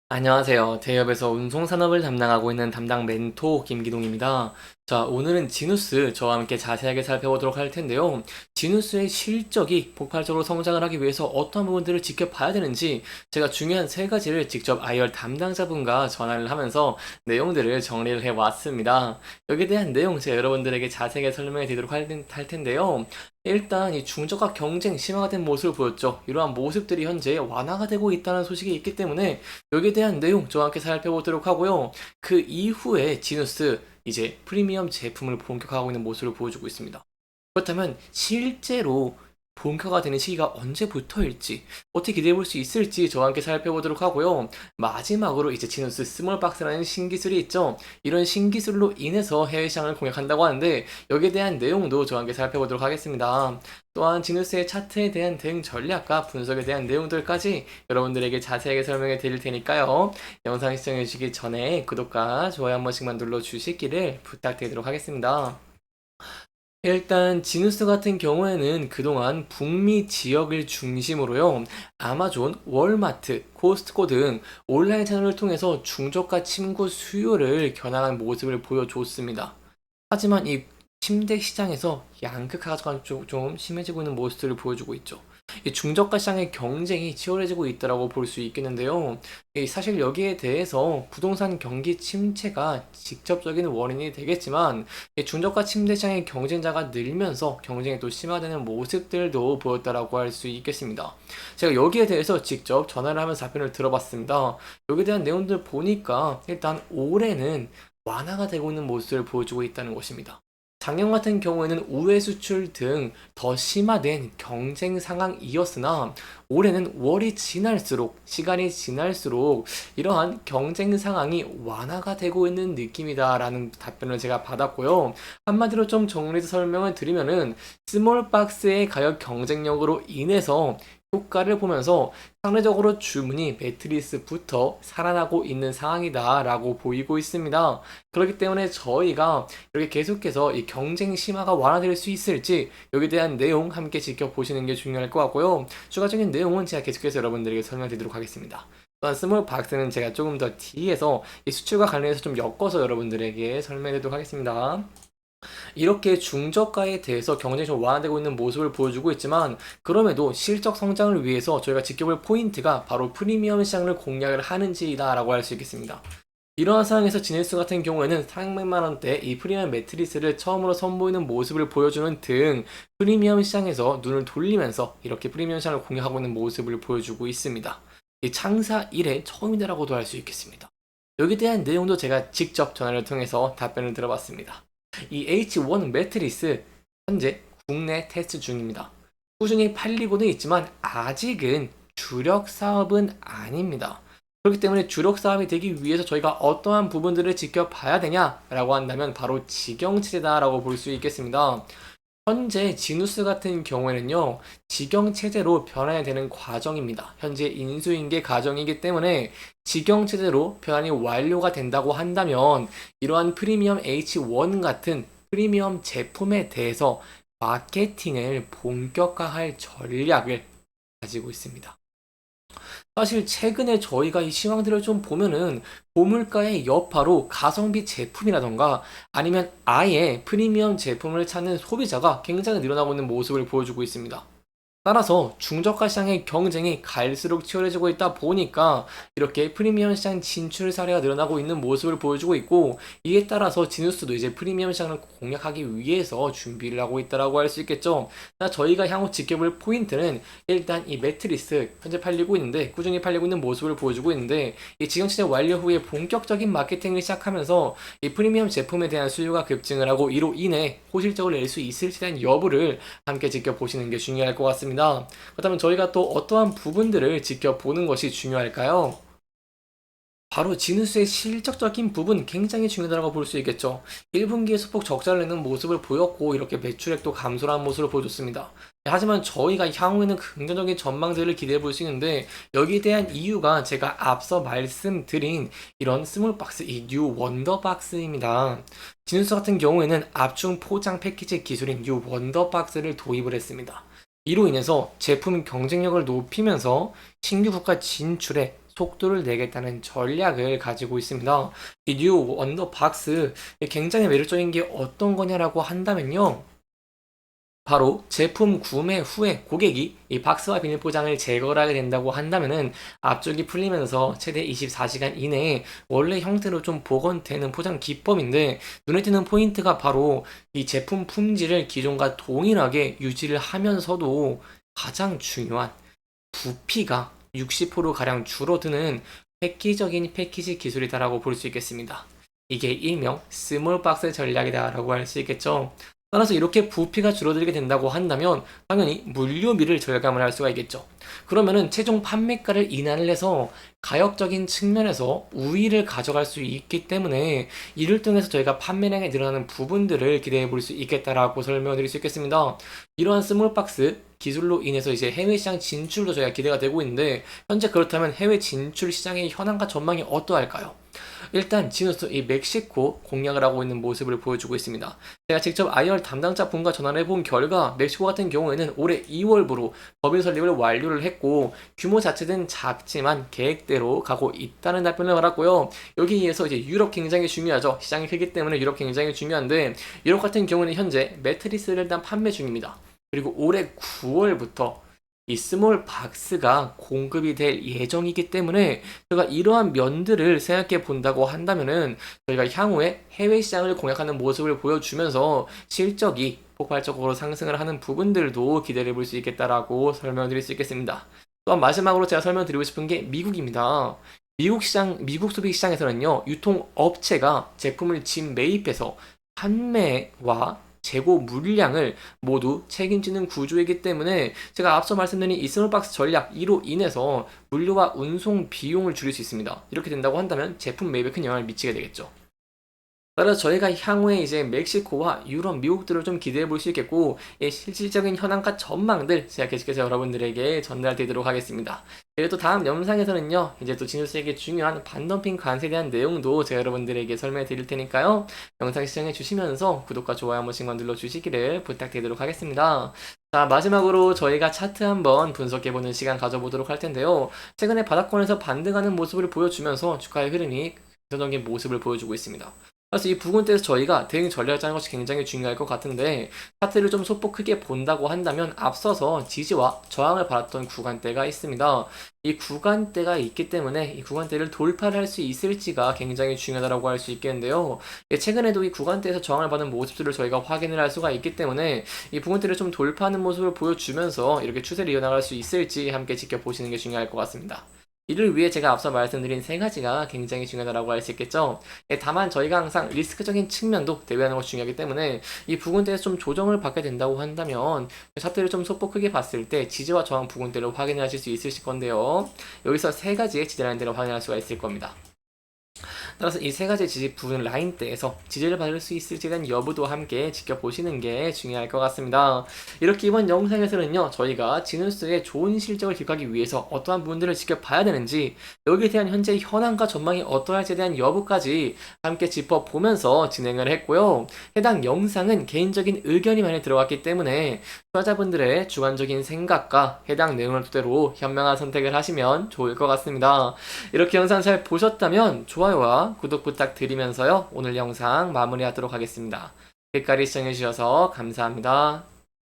안녕하세요. 대기업에서 운송산업을 담당하고 있는 담당 멘토 김기동입니다. 자, 오늘은 지누스 저와 함께 자세하게 살펴보도록 할 텐데요. 지누스의 실적이 폭발적으로 성장을 하기 위해서 어떤 부분들을 지켜봐야 되는지 제가 중요한 세 가지를 직접 IR 담당자분과 전화를 하면서 내용들을 정리를 해왔습니다. 여기에 대한 내용 제가 여러분들에게 자세하게 설명해 드리도록 할 텐데요. 일단 이 중저가 경쟁 심화가 된 모습을 보였죠. 이러한 모습들이 현재 완화가 되고 있다는 소식이 있기 때문에 여기에 대한 내용 저와 함께 살펴보도록 하고요. 그 이후에 지누스 이제 프리미엄 제품을 본격화하고 있는 모습을 보여주고 있습니다. 그렇다면 실제로 본격화가 되는 시기가 언제부터일지 어떻게 기대해 볼 수 있을지 저와 함께 살펴보도록 하고요. 마지막으로 이제 지누스 스몰박스라는 신기술이 있죠. 이런 신기술로 인해서 해외 시장을 공략한다고 하는데 여기에 대한 내용도 저와 함께 살펴보도록 하겠습니다. 또한 지누스의 차트에 대한 대응 전략과 분석에 대한 내용들까지 여러분들에게 자세하게 설명해 드릴 테니까요. 영상 시청해 주시기 전에 구독과 좋아요 한 번씩만 눌러 주시기를 부탁드리도록 하겠습니다. 일단 지누스 같은 경우에는 그동안 북미 지역을 중심으로요. 아마존, 월마트, 코스트코 등 온라인 채널을 통해서 중저가 침구 수요를 겨냥한 모습을 보여줬습니다. 하지만 이 침대 시장에서 양극화가 좀 심해지고 있는 모습들을 보여주고 있죠. 이 중저가 시장의 경쟁이 치열해지고 있다고 볼 수 있겠는데요. 사실 여기에 대해서 부동산 경기 침체가 직접적인 원인이 되겠지만 중저가 침대 시장의 경쟁자가 늘면서 경쟁이 또 심화되는 모습들도 보였다라고 할 수 있겠습니다. 제가 여기에 대해서 직접 전화를 하면서 답변을 들어봤습니다. 여기에 대한 내용들 보니까 일단 올해는 완화가 되고 있는 모습을 보여주고 있다는 것입니다. 작년 같은 경우에는 우회 수출 등 더 심화된 경쟁 상황이었으나 올해는 월이 지날수록 시간이 지날수록 이러한 경쟁 상황이 완화가 되고 있는 느낌이다라는 답변을 제가 받았고요. 한마디로 좀 정리해서 설명을 드리면은 스몰 박스의 가격 경쟁력으로 인해서 효과를 보면서 상대적으로 주문이 매트리스부터 살아나고 있는 상황이다라고 보이고 있습니다. 그렇기 때문에 저희가 이렇게 계속해서 이 경쟁 심화가 완화될 수 있을지 여기에 대한 내용 함께 지켜보시는 게 중요할 것 같고요. 추가적인 내용은 제가 계속해서 여러분들에게 설명드리도록 하겠습니다. 또한 스몰 박스는 제가 조금 더 뒤에서 이 수출과 관련해서 좀 엮어서 여러분들에게 설명드리도록 하겠습니다. 이렇게 중저가에 대해서 경쟁이 좀 완화되고 있는 모습을 보여주고 있지만 그럼에도 실적 성장을 위해서 저희가 지켜볼 포인트가 바로 프리미엄 시장을 공략을 하는지다라고 할 수 있겠습니다. 이러한 상황에서 지네스 같은 경우에는 400만 원대 이 프리미엄 매트리스를 처음으로 선보이는 모습을 보여주는 등 프리미엄 시장에서 눈을 돌리면서 이렇게 프리미엄 시장을 공략하고 있는 모습을 보여주고 있습니다. 이 창사 이래 처음이다라고도 할 수 있겠습니다. 여기에 대한 내용도 제가 직접 전화를 통해서 답변을 들어봤습니다. 이 H1 매트리스 현재 국내 테스트 중입니다. 꾸준히 팔리고는 있지만 아직은 주력 사업은 아닙니다. 그렇기 때문에 주력 사업이 되기 위해서 저희가 어떠한 부분들을 지켜봐야 되냐라고 한다면 바로 직영체제다라고 볼 수 있겠습니다. 현재 지누스 같은 경우에는요, 직영체제로 변환이 되는 과정입니다. 현재 인수인계 과정이기 때문에 직영체제로 변환이 완료가 된다고 한다면 이러한 프리미엄 H1 같은 프리미엄 제품에 대해서 마케팅을 본격화할 전략을 가지고 있습니다. 사실 최근에 저희가 이 시황들을 좀 보면은 고물가의 여파로 가성비 제품이라던가 아니면 아예 프리미엄 제품을 찾는 소비자가 굉장히 늘어나고 있는 모습을 보여주고 있습니다. 따라서 중저가 시장의 경쟁이 갈수록 치열해지고 있다 보니까 이렇게 프리미엄 시장 진출 사례가 늘어나고 있는 모습을 보여주고 있고 이에 따라서 지누스도 이제 프리미엄 시장을 공략하기 위해서 준비를 하고 있다라고 할 수 있겠죠. 저희가 향후 지켜볼 포인트는 일단 이 매트리스 현재 팔리고 있는데 꾸준히 팔리고 있는 모습을 보여주고 있는데 이 지정치제 완료 후에 본격적인 마케팅을 시작하면서 이 프리미엄 제품에 대한 수요가 급증을 하고 이로 인해 호실적을 낼 수 있을지에 대한 여부를 함께 지켜보시는 게 중요할 것 같습니다. 그렇다면 저희가 또 어떠한 부분들을 지켜보는 것이 중요할까요? 바로 지누스의 실적적인 부분 굉장히 중요하다고 볼 수 있겠죠. 1분기에 소폭 적자를 내는 모습을 보였고 이렇게 매출액도 감소를 한 모습을 보여줬습니다. 하지만 저희가 향후에는 긍정적인 전망들을 기대해 볼 수 있는데 여기에 대한 이유가 제가 앞서 말씀드린 이런 스몰박스, 이 뉴 원더박스입니다. 지누스 같은 경우에는 압축 포장 패키지 기술인 뉴 원더박스를 도입을 했습니다. 이로 인해서 제품 경쟁력을 높이면서 신규 국가 진출에 속도를 내겠다는 전략을 가지고 있습니다. 이 뉴 원더박스 굉장히 매력적인 게 어떤 거냐라고 한다면요. 바로 제품 구매 후에 고객이 이 박스와 비닐 포장을 제거를 하게 된다고 한다면은 압축이 풀리면서 최대 24시간 이내에 원래 형태로 좀 복원되는 포장 기법인데, 눈에 띄는 포인트가 바로 이 제품 품질을 기존과 동일하게 유지를 하면서도 가장 중요한 부피가 60%가량 줄어드는 획기적인 패키지 기술이다라고 볼 수 있겠습니다. 이게 일명 스몰 박스 전략이다라고 할 수 있겠죠. 따라서 이렇게 부피가 줄어들게 된다고 한다면 당연히 물류비를 절감을 할 수가 있겠죠. 그러면은 최종 판매가를 인하를 해서 가격적인 측면에서 우위를 가져갈 수 있기 때문에 이를 통해서 저희가 판매량이 늘어나는 부분들을 기대해 볼 수 있겠다라고 설명을 드릴 수 있겠습니다. 이러한 스몰박스 기술로 인해서 이제 해외 시장 진출도 저희가 기대가 되고 있는데, 현재 그렇다면 해외 진출 시장의 현황과 전망이 어떠할까요? 일단 지누스 이 멕시코 공략을 하고 있는 모습을 보여주고 있습니다. 제가 직접 IR 담당자 분과 전화를 해본 결과 멕시코 같은 경우에는 올해 2월부로 법인 설립을 완료를 했고 규모 자체는 작지만 계획대로 가고 있다는 답변을 받았고요. 여기에서 이제 유럽 굉장히 중요하죠. 시장이 크기 때문에 유럽 굉장히 중요한데, 유럽 같은 경우는 현재 매트리스를 일단 판매 중입니다. 그리고 올해 9월부터 이 스몰 박스가 공급이 될 예정이기 때문에 저희가 이러한 면들을 생각해 본다고 한다면은 저희가 향후에 해외 시장을 공략하는 모습을 보여주면서 실적이 폭발적으로 상승을 하는 부분들도 기대해 볼 수 있겠다라고 설명드릴 수 있겠습니다. 또한 마지막으로 제가 설명드리고 싶은 게 미국입니다. 미국 시장, 미국 소비 시장에서는요, 유통업체가 제품을 진매입해서 판매와 재고 물량을 모두 책임지는 구조이기 때문에 제가 앞서 말씀드린 이 스몰박스 전략 이로 인해서 물류와 운송 비용을 줄일 수 있습니다. 이렇게 된다고 한다면 제품 매입에 큰 영향을 미치게 되겠죠. 따라서 저희가 향후에 이제 멕시코와 유럽, 미국들을 좀 기대해 볼 수 있겠고, 실질적인 현황과 전망들 제가 계속해서 여러분들에게 전달드리도록 하겠습니다. 그리고 또 다음 영상에서는요, 이제 또 지누스에게 중요한 반덤핑 관세에 대한 내용도 제가 여러분들에게 설명해 드릴 테니까요, 영상 시청해 주시면서 구독과 좋아요 한 번씩만 눌러 주시기를 부탁드리도록 하겠습니다. 자, 마지막으로 저희가 차트 한번 분석해보는 시간 가져보도록 할 텐데요. 최근에 바닥권에서 반등하는 모습을 보여주면서 주가의 흐름이 긍정적인 모습을 보여주고 있습니다. 그래서 이 부분대에서 저희가 대응 전략을 짜는 것이 굉장히 중요할 것 같은데, 차트를 좀 소폭 크게 본다고 한다면 앞서서 지지와 저항을 받았던 구간대가 있습니다. 이 구간대가 있기 때문에 이 구간대를 돌파를 할 수 있을지가 굉장히 중요하다고 할 수 있겠는데요. 최근에도 이 구간대에서 저항을 받은 모습들을 저희가 확인을 할 수가 있기 때문에 이 부분대를 좀 돌파하는 모습을 보여주면서 이렇게 추세를 이어나갈 수 있을지 함께 지켜보시는 게 중요할 것 같습니다. 이를 위해 제가 앞서 말씀드린 세 가지가 굉장히 중요하다고 할 수 있겠죠. 다만 저희가 항상 리스크적인 측면도 대비하는 것이 중요하기 때문에 이 부분대에서 좀 조정을 받게 된다고 한다면 차트를 좀 소폭 크게 봤을 때 지지와 저항 부분대를 확인하실 수 있으실 건데요. 여기서 세 가지의 지지라인대를 확인할 수가 있을 겁니다. 따라서 이 세 가지 지지 부분 라인대에서 지지를 받을 수 있을지에 대한 여부도 함께 지켜보시는 게 중요할 것 같습니다. 이렇게 이번 영상에서는요, 저희가 지누스의 좋은 실적을 기록하기 위해서 어떠한 부분들을 지켜봐야 되는지, 여기에 대한 현재 현황과 전망이 어떠할지에 대한 여부까지 함께 짚어보면서 진행을 했고요. 해당 영상은 개인적인 의견이 많이 들어갔기 때문에 투자자분들의 주관적인 생각과 해당 내용을 토대로 현명한 선택을 하시면 좋을 것 같습니다. 이렇게 영상 잘 보셨다면 좋아요와 구독 부탁드리면서요, 오늘 영상 마무리하도록 하겠습니다. 끝까지 시청해주셔서 감사합니다.